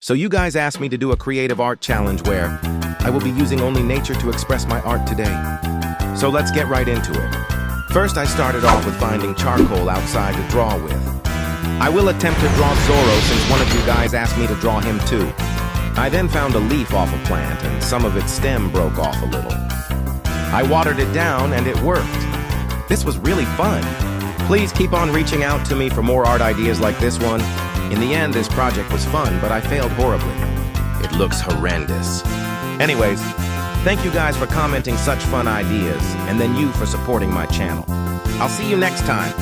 So you guys asked me to do a creative art challenge where I will be using only nature to express my art today. So let's get right into it. First, I started off with finding charcoal outside to draw with. I will attempt to draw Zorro since one of you guys asked me to draw him too. I then found a leaf off a plant and some of its stem broke off a little. I watered it down and it worked. This was really fun. Please keep on reaching out to me for more art ideas like this one. In the end, this project was fun, but I failed horribly. It looks horrendous. Anyways, thank you guys for commenting such fun ideas, and then you for supporting my channel. I'll see you next time.